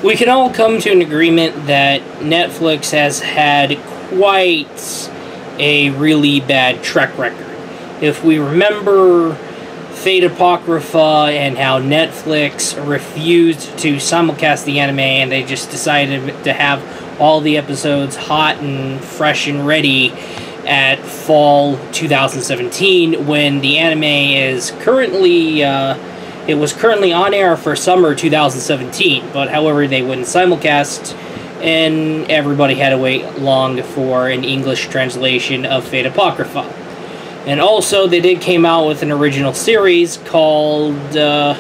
We can all come to an agreement that Netflix has had quite a really bad track record. If we remember Fate Apocrypha and how Netflix refused to simulcast the anime and they just decided to have all the episodes hot and fresh and ready at fall 2017, when the anime is currently it was currently on air for summer 2017, but however they wouldn't simulcast and everybody had to wait long for an English translation of Fate Apocrypha. And also they did came out with an original series called Neo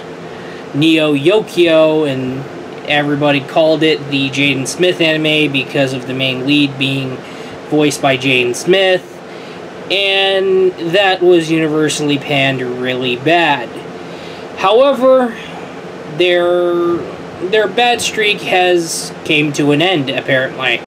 Yokio, and everybody called it the Jaden Smith anime because of the main lead being voiced by Jaden Smith, and that was universally panned really bad. However, their bad streak has came to an end, apparently.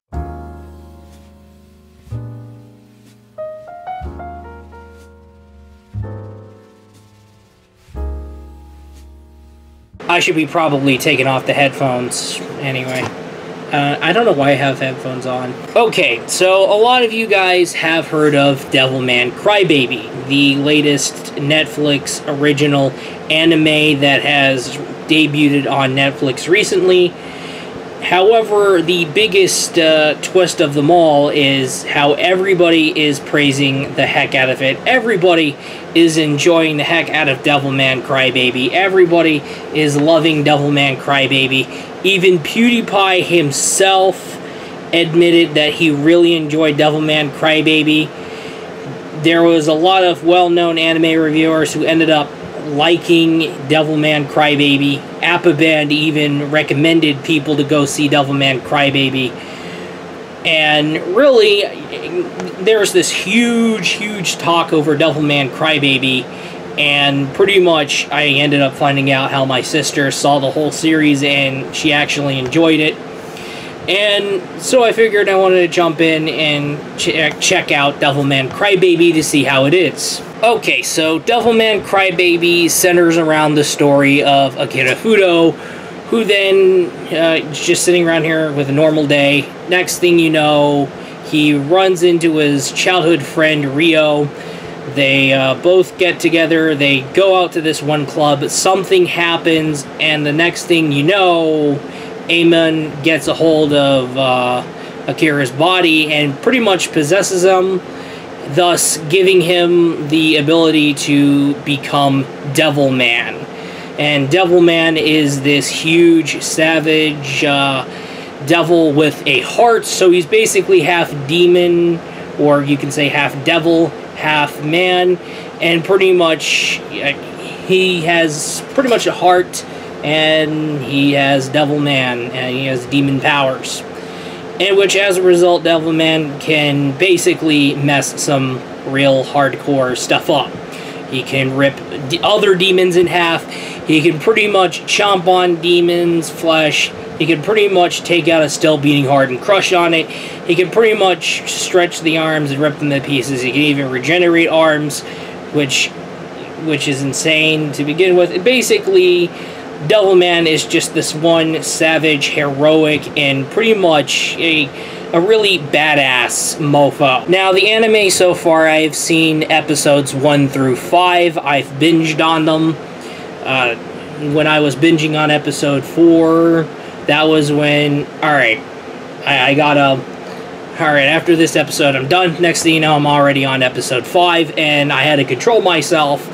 I should be probably taking off the headphones anyway. I don't know why I have headphones on. Okay, so a lot of you guys have heard of Devilman Crybaby, the latest Netflix original anime that has debuted on Netflix recently. However, the biggest twist of them all is how everybody is praising the heck out of it. Everybody is enjoying the heck out of Devilman Crybaby. Everybody is loving Devilman Crybaby. Even PewDiePie himself admitted that he really enjoyed Devilman Crybaby. There was a lot of well-known anime reviewers who ended up liking Devilman Crybaby. Appaband even recommended people to go see Devilman Crybaby. And really, there's this huge talk over Devilman Crybaby, and pretty much I ended up finding out how my sister saw the whole series and she actually enjoyed it. And so I figured I wanted to jump in and check out Devilman Crybaby to see how it is. Okay, so Devilman Crybaby centers around the story of Akira Fudo, who then is just sitting around here with a normal day. Next thing you know, he runs into his childhood friend Rio. They both get together, they go out to this one club, something happens, and the next thing you know, Amon gets a hold of Akira's body and pretty much possesses him, thus giving him the ability to become Devilman. And Devilman is this huge, savage devil with a heart, so he's basically half demon, or you can say half devil, half man, and pretty much he has pretty much a heart, and he has Devilman, and he has demon powers. In which, as a result, Devilman can basically mess some real hardcore stuff up. He can rip other demons in half. He can pretty much chomp on demons' flesh. He can pretty much take out a still beating heart and crush on it. He can pretty much stretch the arms and rip them to pieces. He can even regenerate arms, which is insane to begin with. Basically, Devilman is just this one savage, heroic, and pretty much a really badass mofo. Now, the anime so far, I've seen episodes 1 through 5. I've binged on them. When I was binging on episode 4, that was when, alright, alright, after this episode, I'm done. Next thing you know, I'm already on episode 5, and I had to control myself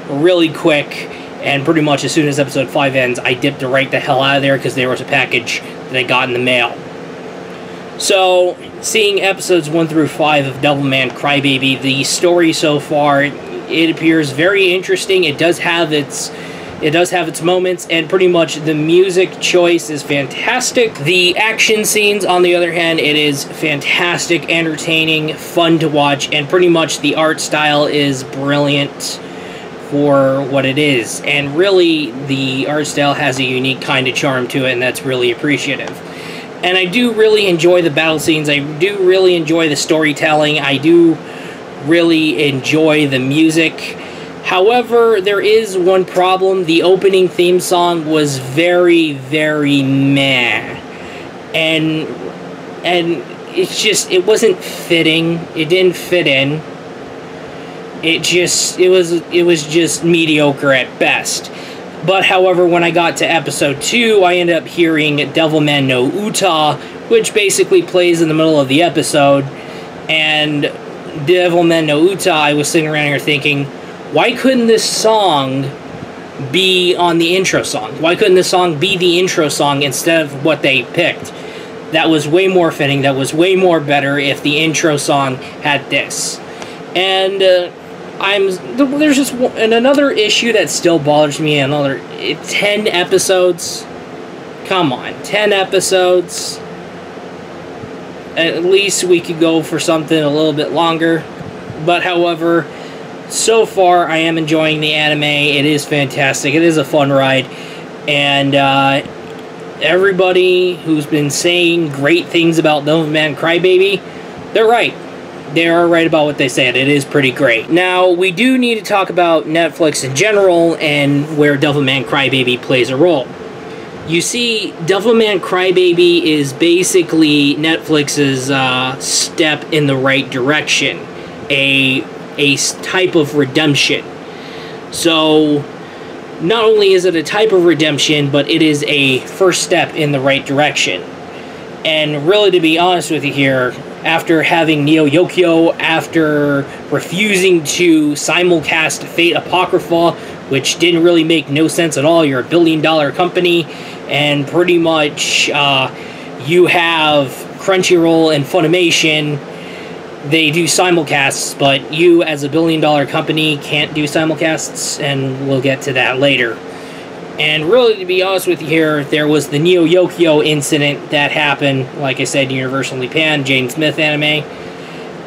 really quick. And pretty much as soon as episode 5 ends, I dipped right the hell out of there because there was a package that I got in the mail. So, seeing episodes 1 through 5 of Devilman Crybaby, the story so far, it appears very interesting. It does have its moments, and pretty much the music choice is fantastic. The action scenes, on the other hand, it is fantastic, entertaining, fun to watch, and pretty much the art style is brilliant for what it is. And really, the art style has a unique kind of charm to it, and that's really appreciative. And I do really enjoy the battle scenes. I do really enjoy the storytelling. I do really enjoy the music. However, there is one problem. The opening theme song was very, very meh. And it's just, it wasn't fitting. It didn't fit in. It was just mediocre at best. But however, when I got to episode 2, I ended up hearing Devilman no Uta, which basically plays in the middle of the episode. And Devilman no Uta, I was sitting around here thinking, why couldn't this song be on the intro song? Why couldn't this song be the intro song instead of what they picked? That was way more fitting. That was way more better if the intro song had this. And there's just another issue that still bothers me. 10 episodes. Come on, 10 episodes. At least we could go for something a little bit longer. But however, so far I am enjoying the anime. It is fantastic. It is a fun ride. And everybody who's been saying great things about Devilman Crybaby, they're right. They are right about what they said. It is pretty great. Now, we do need to talk about Netflix in general and where Devilman Crybaby plays a role. You see, Devilman Crybaby is basically Netflix's step in the right direction. A type of redemption. So, not only is it a type of redemption, but it is a first step in the right direction. And really, to be honest with you here, after having Neo Yokio, after refusing to simulcast Fate Apocrypha, which didn't really make no sense at all, you're a billion-dollar company, and pretty much you have Crunchyroll and Funimation, they do simulcasts, but you as a billion-dollar company can't do simulcasts, and we'll get to that later. And really, to be honest with you here, there was the Neo Yokio incident that happened, like I said, Universal Japan, Jane Smith anime.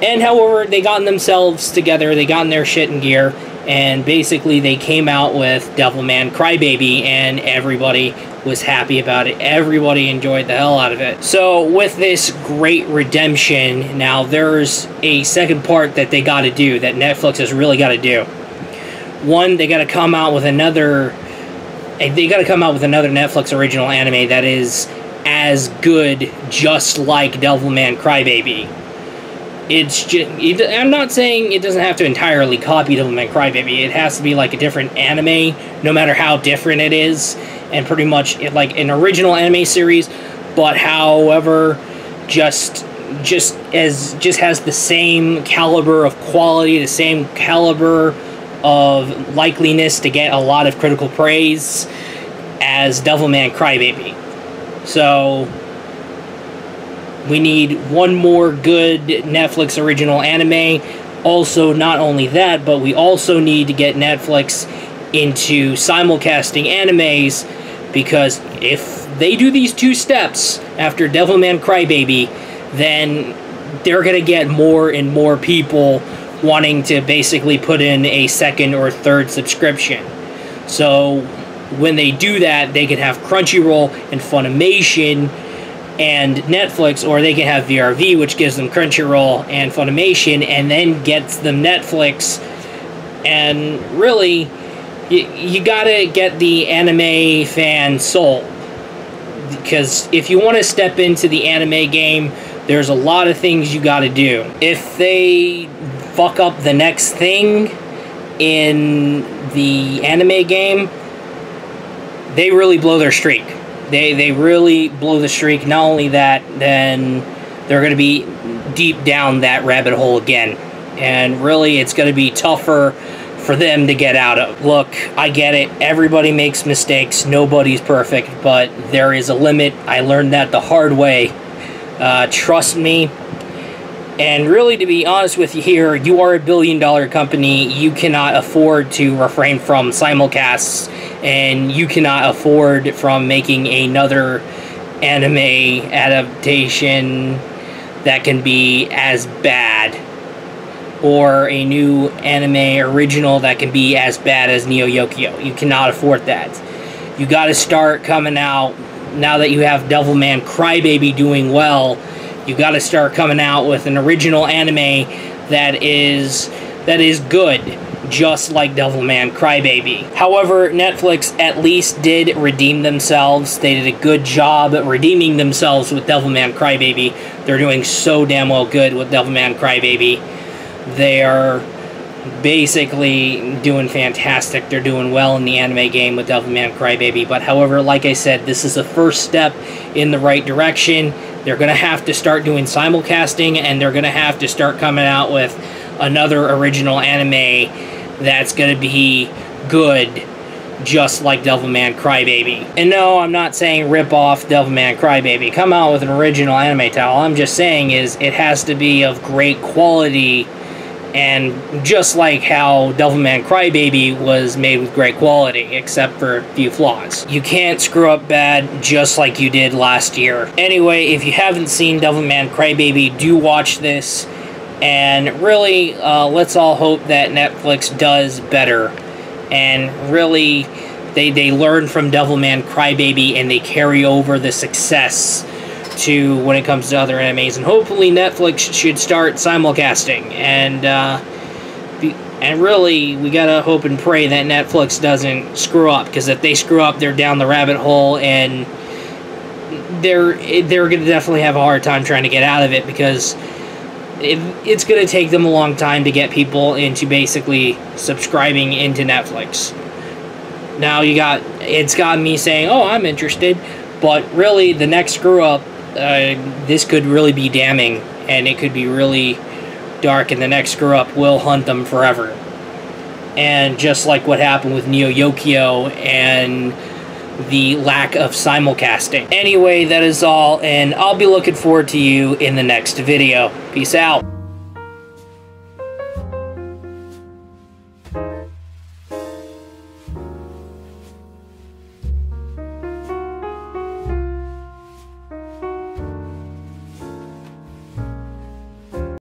And however, they gotten themselves together, they gotten their shit in gear, and basically they came out with Devilman Crybaby, and everybody was happy about it. Everybody enjoyed the hell out of it. So with this great redemption, now there's a second part that they gotta do, that Netflix has really gotta do. One, they gotta come out with another Netflix original anime that is as good, just like Devilman Crybaby. It's just, I'm not saying it doesn't have to entirely copy Devilman Crybaby. It has to be like a different anime, no matter how different it is, and pretty much like an original anime series. But however, just has the same caliber of quality, the same caliber of likeliness to get a lot of critical praise as Devilman Crybaby. So we need one more good Netflix original anime. Also, not only that, but we also need to get Netflix into simulcasting animes, because if they do these two steps after Devilman Crybaby, then they're gonna get more and more people wanting to basically put in a second or third subscription. So when they do that, they can have Crunchyroll and Funimation and Netflix, or they can have VRV, which gives them Crunchyroll and Funimation, and then gets them Netflix. And really, you gotta get the anime fan sold, because if you want to step into the anime game, there's a lot of things you gotta do. If they fuck up the next thing in the anime game, they really blow their streak. They really blow the streak. Not only that, then they're going to be deep down that rabbit hole again. And really, it's going to be tougher for them to get out of. Look, I get it. Everybody makes mistakes. Nobody's perfect. But there is a limit. I learned that the hard way. Trust me. And really, to be honest with you here, you are a billion-dollar company. You cannot afford to refrain from simulcasts, and you cannot afford from making another anime adaptation that can be as bad, or a new anime original that can be as bad as Neo Yokio. You cannot afford that. You got to start coming out, now that you have Devilman Crybaby doing well, you got to start coming out with an original anime that is good. just like Devilman Crybaby. However, Netflix at least did redeem themselves. They did a good job at redeeming themselves with Devilman Crybaby. They're doing so damn well good with Devilman Crybaby. They are basically doing fantastic. They're doing well in the anime game with Devilman Crybaby. But however, like I said, this is the first step in the right direction. They're going to have to start doing simulcasting, and they're going to have to start coming out with another original anime that's going to be good, just like Devilman Crybaby. And no, I'm not saying rip off Devilman Crybaby. Come out with an original anime title. All I'm just saying is it has to be of great quality, and just like how Devilman Crybaby was made with great quality, except for a few flaws. You can't screw up bad just like you did last year. Anyway, if you haven't seen Devilman Crybaby, do watch this. And really, let's all hope that Netflix does better. And really, they learn from Devilman Crybaby and they carry over the success to when it comes to other animes. And hopefully Netflix should start simulcasting. And really, we gotta hope and pray that Netflix doesn't screw up. Because if they screw up, they're down the rabbit hole, and they're gonna definitely have a hard time trying to get out of it, because it's going to take them a long time to get people into basically subscribing into Netflix. Now it's got me saying, oh, I'm interested, but really the next screw up, this could really be damning, and it could be really dark, and the next screw up will hunt them forever. And just like what happened with Neo Yokio and the lack of simulcasting. Anyway, that is all, and I'll be looking forward to you in the next video. Peace out.